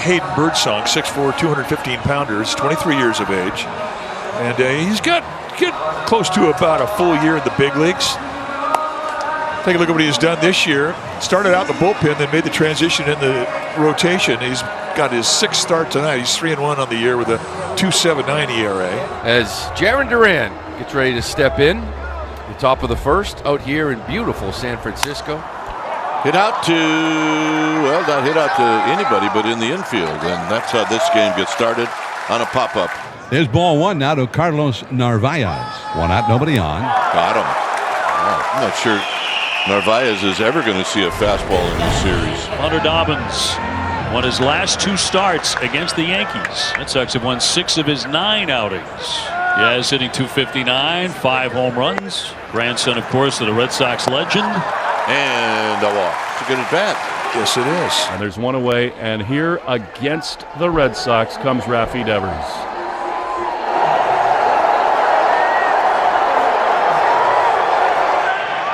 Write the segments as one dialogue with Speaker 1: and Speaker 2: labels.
Speaker 1: Hayden Birdsong, 6'4", 215-pounder, 23 years of age. And he's got close to about a full year in the big leagues. Take a look at what he's done this year. Started out in the bullpen, then made the transition in the rotation. He's got his 6th start tonight. He's 3-1 on the year with a 2.79 ERA.
Speaker 2: As Jarren Duran gets ready to step in, the top of the first, out here in beautiful San Francisco.
Speaker 3: Hit out to, well, not hit out to anybody, but in the infield. And that's how this game gets started, on a pop-up.
Speaker 4: There's ball one now to Carlos Narvaez. One out, nobody on.
Speaker 3: Got him. I'm not sure Narvaez is ever going to see a fastball in this series.
Speaker 5: Hunter Dobbins won his last 2 starts against the Yankees. Red Sox have won 6 of his 9 outings. Yaz hitting 259, 5 home runs. Grandson, of course, of the Red Sox legend.
Speaker 3: And a walk. It's a good at bat.
Speaker 1: Yes, it is.
Speaker 6: And there's one away, and here against the Red Sox comes Rafi Devers.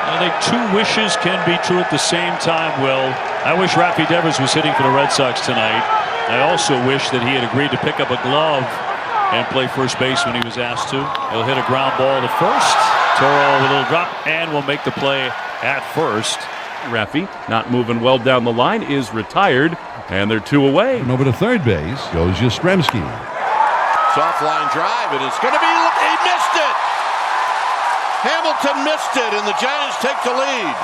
Speaker 5: I think 2 wishes can be true at the same time, Will. I wish Rafi Devers was hitting for the Red Sox tonight. I also wish that he had agreed to pick up a glove and play first base when he was asked to. He'll hit a ground ball to first. Toro with a little drop and will make the play at first.
Speaker 6: Rafi, not moving well down the line, is retired, and they're 2 away.
Speaker 4: And over to third base goes Yastremski.
Speaker 3: Soft line drive, and it's going to be, he missed it! Hamilton missed it, and the Giants take the lead.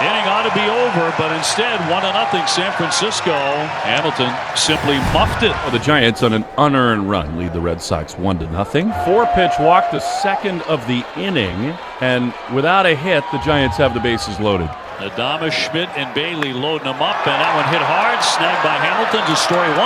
Speaker 5: Inning ought to be over, but instead 1-0 San Francisco. Hamilton simply muffed it.
Speaker 6: Well, the Giants on an unearned run lead the Red Sox 1-0. 4-pitch walk, the second of the inning, and without a hit, the Giants have the bases loaded.
Speaker 5: Adama, Schmidt, and Bailey loading them up, and that one hit hard, snagged by Hamilton to story 1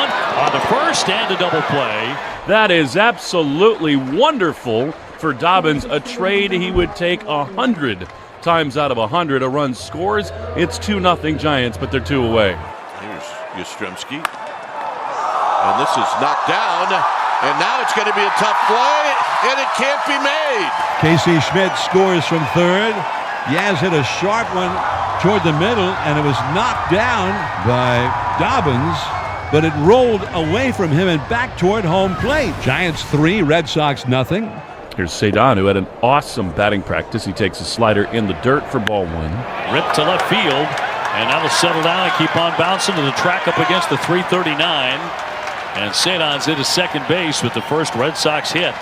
Speaker 5: on the first and a double play.
Speaker 6: That is absolutely wonderful for Dobbins, a trade he would take 100 times out of 100. A run scores, it's 2-0 Giants, but they're 2 away.
Speaker 3: Here's Yastremski, and this is knocked down, and now it's going to be a tough play, and it can't be made.
Speaker 4: Casey Schmidt scores from third. Yaz hit a sharp one toward the middle, and it was knocked down by Dobbins, but it rolled away from him and back toward home plate. Giants 3, Red Sox 0.
Speaker 6: Here's Cedon, who had an awesome batting practice. He takes a slider in the dirt for ball 1.
Speaker 5: Ripped to left field, and that'll settle down and keep on bouncing to the track up against the 339. And Cedon's hit a second base with the first Red Sox hit.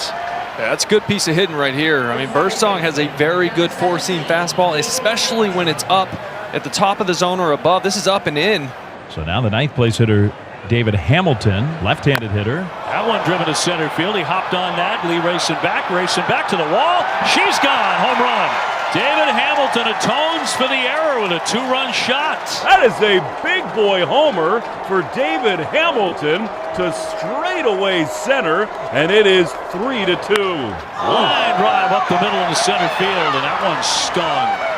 Speaker 7: Yeah, that's a good piece of hitting right here. I mean, Birdsong has a very good 4-seam fastball, especially when it's up at the top of the zone or above. This is up and in.
Speaker 8: So now the 9th place hitter, David Hamilton, left-handed hitter.
Speaker 5: That one driven to center field. He hopped on that. Lee racing back to the wall. She's gone. Home run. David Hamilton atones for the error with a 2-run shot.
Speaker 6: That is a big boy homer for David Hamilton to straightaway center, and it is 3-2.
Speaker 5: Line drive up the middle of the center field, and that one stung.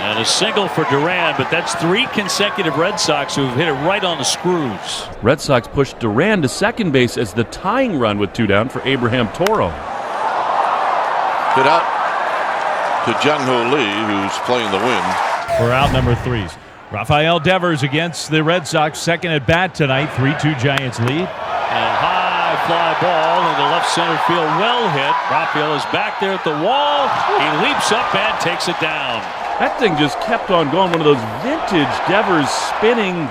Speaker 5: And a single for Duran, but that's 3 consecutive Red Sox who've hit it right on the screws.
Speaker 6: Red Sox pushed Duran to second base as the tying run with 2 down for Abraham Toro.
Speaker 3: Hit out to Jung-Ho Lee, who's playing the wind.
Speaker 8: For out number 3s. Rafael Devers against the Red Sox, second at bat tonight, 3-2 Giants lead.
Speaker 5: And high fly ball into left center field, well hit. Rafael is back there at the wall. He leaps up and takes it down.
Speaker 6: That thing just kept on going. One of those vintage Devers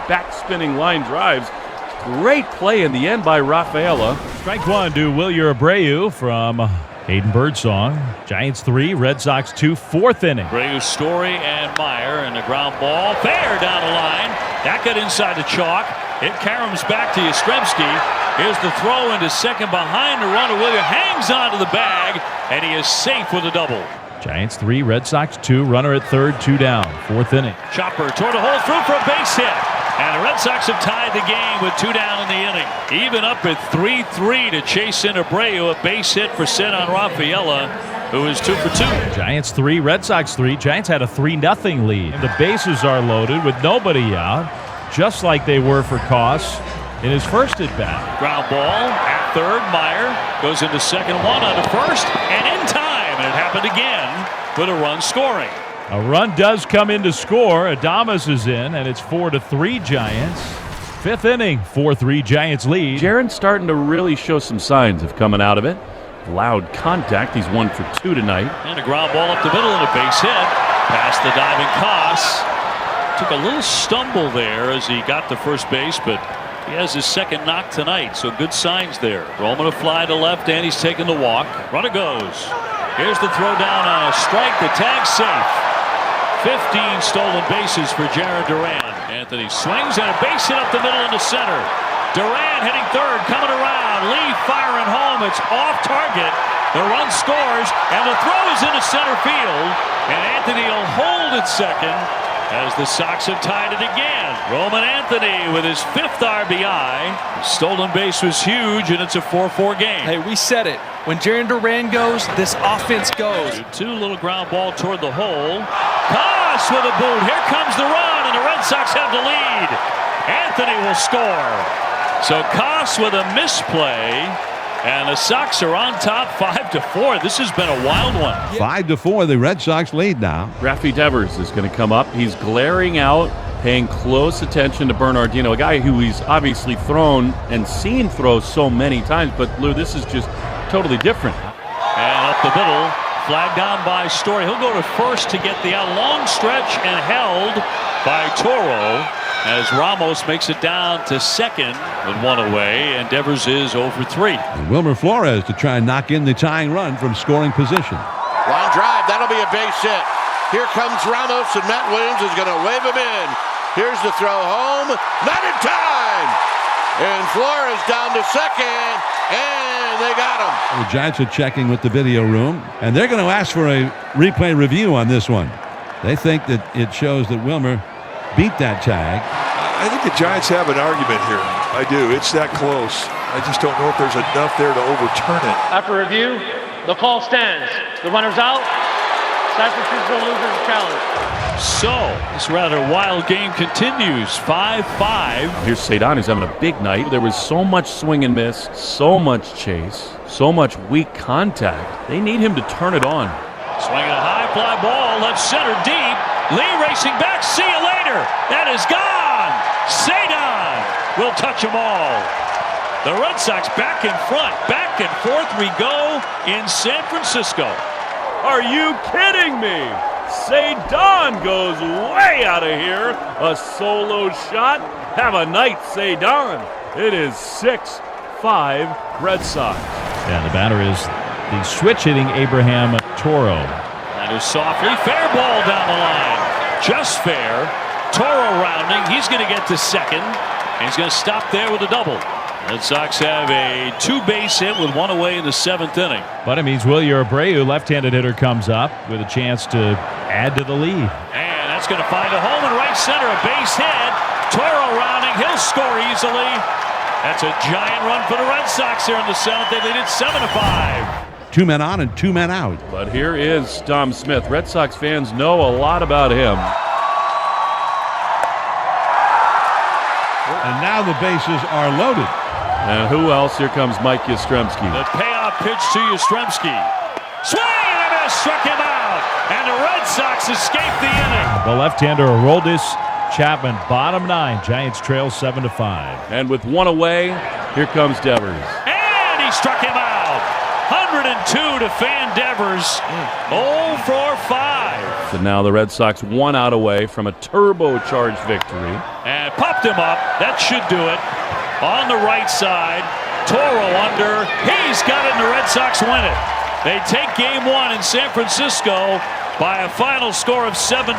Speaker 6: back-spinning line drives. Great play in the end by Rafaela.
Speaker 8: Strike 1 to Wilyer Abreu from Hayden Birdsong. Giants 3, Red Sox 2, 4th inning.
Speaker 5: Abreu, Story, and Meyer, and a ground ball. Fair down the line. That got inside the chalk. It caroms back to Yastremski. Here's the throw into second behind the runner. Wilyer hangs onto the bag, and he is safe with a double.
Speaker 8: Giants 3, Red Sox 2, runner at third, 2 down, 4th inning.
Speaker 5: Chopper toward the hole, through for a base hit. And the Red Sox have tied the game with 2 down in the inning. Even up at 3-3 to chase in Abreu, a base hit for Cedon Rafaela, who is 2 for 2.
Speaker 8: Giants 3, Red Sox 3. Giants had a 3-0 lead. The bases are loaded with nobody out, just like they were for Koss in his first at bat.
Speaker 5: Ground ball at third. Meyer goes into second, 1 on to first, and in time. And it happened again with a run scoring.
Speaker 8: A run does come in to score. Adames is in, and it's 4-3 Giants. Fifth inning, 4-3 Giants lead.
Speaker 6: Jaron's starting to really show some signs of coming out of it. Loud contact. He's 1 for 2 tonight.
Speaker 5: And a ground ball up the middle and a base hit. Past the diving Koss. Took a little stumble there as he got to first base, but he has his second knock tonight, so good signs there. Roman a fly to left, and he's taking the walk. Runner goes. Here's the throw down on a strike. The tag safe. 15 stolen bases for Jarren Duran. Anthony swings and a base hit up the middle into center. Duran hitting third, coming around. Lee firing home. It's off target. The run scores, and the throw is into center field. And Anthony will hold at second as the Sox have tied it again. Roman Anthony with his 5th RBI. Stolen base was huge, and it's a 4-4 game.
Speaker 7: Hey, we said it. When Jarren Duran goes, this offense goes.
Speaker 5: 2 little ground ball toward the hole. Koss with a boot. Here comes the run, and the Red Sox have the lead. Anthony will score. So Koss with a misplay, and the Sox are on top 5-4. This has been a wild one.
Speaker 4: 5-4, the Red Sox lead now.
Speaker 6: Rafi Devers is going to come up. He's glaring out, paying close attention to Bernardino, a guy who he's obviously thrown and seen throw so many times. But, Lou, this is just totally different.
Speaker 5: And up the middle, flag down by Story. He'll go to first to get the out. Long stretch and held by Toro as Ramos makes it down to second with 1 away, and Devers is 0 for 3.
Speaker 4: And Wilmer Flores to try and knock in the tying run from scoring position.
Speaker 3: Line drive, that'll be a base hit. Here comes Ramos, and Matt Williams is going to wave him in. Here's the throw home, not in time. And Flores down to second, and they got him.
Speaker 4: The Giants are checking with the video room, and they're going to ask for a replay review on this one. They think that it shows that Wilmer beat that tag.
Speaker 1: I think the Giants have an argument here. I do. It's that close. I just don't know if there's enough there to overturn it.
Speaker 9: After review, the call stands. The runner's out. San Francisco loses the challenge.
Speaker 5: So, this rather wild game continues. 5-5.
Speaker 6: Here's Cedon, who's having a big night. There was so much swing and miss, so much chase, so much weak contact. They need him to turn it on.
Speaker 5: Swinging a high fly ball, left center deep. Lee racing back. See you later. That is gone. Cedon will touch them all. The Red Sox back in front. Back and forth we go in San Francisco.
Speaker 6: Are you kidding me? Cedon goes way out of here. A solo shot. Have a night, Cedon. It is 6-5 Red Sox.
Speaker 8: And the batter is the switch hitting Abraham Toro.
Speaker 5: That is softly. Fair ball down the line. Just fair. Toro rounding. He's going to get to second. And he's going to stop there with a double. Red Sox have a 2-base hit with 1 away in the 7th inning.
Speaker 8: But it means Wilyer Abreu, left-handed hitter, comes up with a chance to add to the lead.
Speaker 5: And that's going to find a home in right center. A base hit. Toro rounding. He'll score easily. That's a giant run for the Red Sox here in the 7th. They lead it 7-5.
Speaker 4: 2 men on and 2 men out.
Speaker 6: But here is Dom Smith. Red Sox fans know a lot about him.
Speaker 4: And now the bases are loaded.
Speaker 6: And who else? Here comes Mike Yastrzemski.
Speaker 5: The payoff pitch to Yastrzemski. Swing and a miss, struck him out. And the Red Sox escape the inning.
Speaker 8: The left-hander Aroldis Chapman, bottom 9. Giants trail 7-5.
Speaker 6: And with 1 away, here comes Devers.
Speaker 5: And he struck him out. 102 to Fan Devers. 0 for 5.
Speaker 6: So now the Red Sox 1 out away from a turbocharged victory.
Speaker 5: And popped him up. That should do it. On the right side, Toro under. He's got it, and the Red Sox win it. They take game 1 in San Francisco by a final score of 7-5.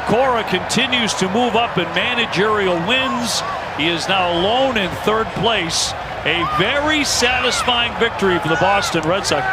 Speaker 5: Cora continues to move up in managerial wins. He is now alone in 3rd place. A very satisfying victory for the Boston Red Sox.